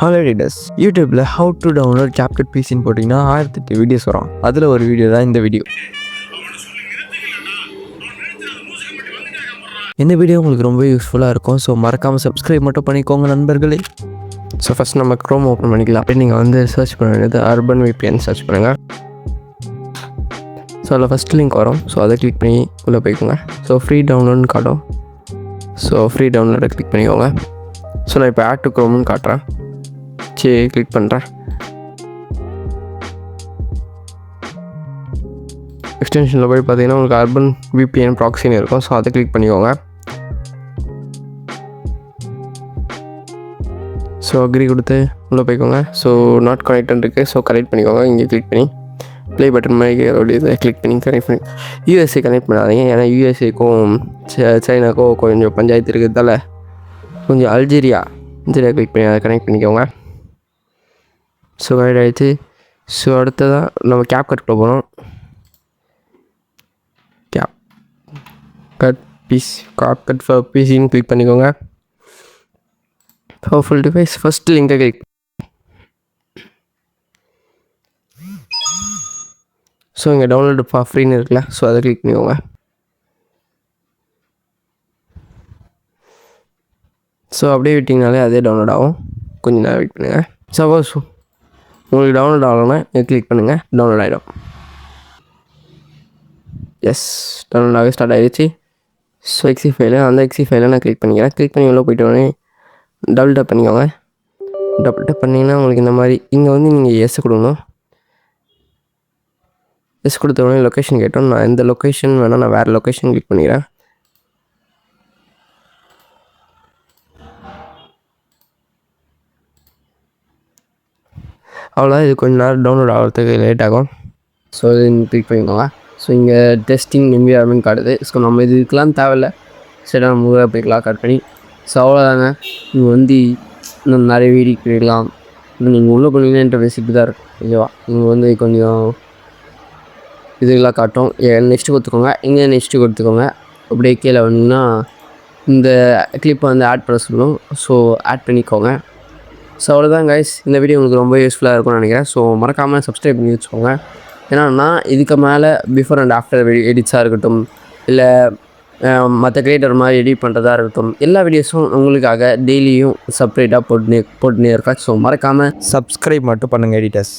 Hello readers, யூடியூப்பில் how to download CapCut PCன்னு போட்டிங்கன்னா 1008 videos வரும். அதில் ஒரு வீடியோ தான் இந்த வீடியோ. இந்த வீடியோ உங்களுக்கு ரொம்ப யூஸ்ஃபுல்லாக இருக்கும். ஸோ மறக்காமல் சப்ஸ்கிரைப் மட்டும் பண்ணிக்கோங்க நண்பர்களே. ஸோ ஃபஸ்ட் நம்ம க்ரோம் ஓப்பன் பண்ணிக்கலாம். அப்படி நீங்கள் சர்ச் பண்ண வேண்டியது அர்பன் VPN சர்ச் பண்ணுங்கள். ஸோ அதில் ஃபஸ்ட் லிங்க் வரும். ஸோ அதை கிளிக் பண்ணி உள்ளே போய்க்கோங்க. ஸோ ஃப்ரீ டவுன்லோட்னு காட்டும். ஸோ ஃப்ரீ டவுன்லோடை கிளிக் பண்ணிக்கோங்க. ஸோ நான் இப்போ ஆட் டு க்ரோம்னு காட்டுறேன். கிளிக் பண்ணுறேன். எக்ஸ்டென்ஷனில் போய் பார்த்தீங்கன்னா உங்களுக்கு அர்பன் VPN ப்ராக்ஸின்னு இருக்கும். ஸோ அதை கிளிக் பண்ணிக்கோங்க. ஸோ அக்ரி கொடுத்து உள்ளே போய்க்கோங்க. ஸோ நாட் கனெக்டன் இருக்குது. ஸோ கனெக்ட் பண்ணிக்கோங்க. இங்கே கிளிக் பண்ணி ப்ளே பட்டன் மாதிரி இதை கிளிக் பண்ணி கனெக்ட் பண்ணி USA கனெக்ட் பண்ணாதீங்க. ஏன்னா USAக்கும் சைனாக்கும் கொஞ்சம் பஞ்சாயத்து இருக்கிறதால கொஞ்சம் அல்ஜீரியா கிளிக் பண்ணி அதை கனெக்ட் பண்ணிக்கோங்க. ஸோ கைட் ஆகிடுச்சு. ஸோ அடுத்ததான் நம்ம CapCutக்குள்ள போகிறோம். CapCut ஃபார் PCன்னு கிளிக் பண்ணிக்கோங்க. பவர்ஃபுல் டிவைஸ் ஃபஸ்ட் லிங்கை கிளிக். ஸோ இங்கே டவுன்லோடு ஃப்ரீன்னு இருக்குல்ல, ஸோ அதை கிளிக் பண்ணிக்கோங்க. ஸோ அப்படியே விட்டிங்கனாலே அதே டவுன்லோட் ஆகும். கொஞ்சம் நேரம் வெயிட் பண்ணுங்கள். சப்போஸ் உங்களுக்கு டவுன்லோட் ஆகலைன்னா கிளிக் பண்ணுங்கள், டவுன்லோட் ஆகிடும். எஸ், டவுன்லோட் ஆக ஸ்டார்ட் ஆகிடுச்சு. ஸோ எக்ஸி ஃபைலு, அந்த எக்ஸி ஃபைலை நான் கிளிக் பண்ணிக்கிறேன். கிளிக் பண்ணி உள்ளே போய்ட்டு உடனே டபுள் டப் பண்ணிக்கோங்க. டபுள் டப் பண்ணிங்கன்னா உங்களுக்கு இந்த மாதிரி இங்கே நீங்கள் எஸ் கொடுக்கணும். எஸ் கொடுத்த உடனே லொக்கேஷன் கேட்டோம். நான் இந்த லொக்கேஷன் வேணால் நான் வேறு லொக்கேஷன் கிளிக் பண்ணிக்கிறேன். அவ்வளோதான். இது கொஞ்சம் நேரம் டவுன்லோட் ஆகிறதுக்கு லேட் ஆகும். ஸோ இது கிளிக் பண்ணிக்கோங்க. ஸோ இங்கே டெஸ்டிங் என்விரான்மெண்ட் காட்டுது. ஸோ நம்ம இதுக்கெலாம் தேவையில்லை. சரி நம்ம போய்க்கலாம் கட் பண்ணி. ஸோ அவ்வளோதாங்க. நீங்கள் இன்னும் நிறைய வீடியோ கிரியலாம். நீங்கள் உள்ளே போனீங்கன்னா இன்டர்ஃபேஸ் இப்படி தான் இருக்கும். ஓகேவா? நீங்கள் கொஞ்சம் இதெல்லாம் காட்டும். நெக்ஸ்ட்டு கொடுத்துக்கோங்க. இங்கே நெக்ஸ்ட்டு கொடுத்துக்கோங்க. அப்படியே கீழே வந்தீங்கன்னா இந்த கிளிப்பை ஆட் பண்ண சொல்லணும். ஸோ ஆட் பண்ணிக்கோங்க. ஸோ அவ்வளோதான் கைஸ். இந்த வீடியோ உங்களுக்கு ரொம்ப யூஸ்ஃபுல்லாக இருக்கும்னு நினைக்கிறேன். ஸோ மறக்காமல் சப்ஸ்கிரைப் பண்ணி வச்சுக்கோங்க. ஏன்னா நான் இதுக்கு மேலே பிஃபோர் அண்ட் ஆஃப்டர் எடிட்ஸாக இருக்கட்டும், இல்லை மற்ற கிரியேட்டர் மாதிரி எடிட் பண்ணுறதா இருக்கட்டும், எல்லா வீடியோஸும் உங்களுக்காக டெய்லியும் செப்பரேட்டாக போட்டுனே இருக்கேன். ஸோ மறக்காமல் சப்ஸ்கிரைப் மட்டும் பண்ணுங்கள் எடிட்டர்ஸ்.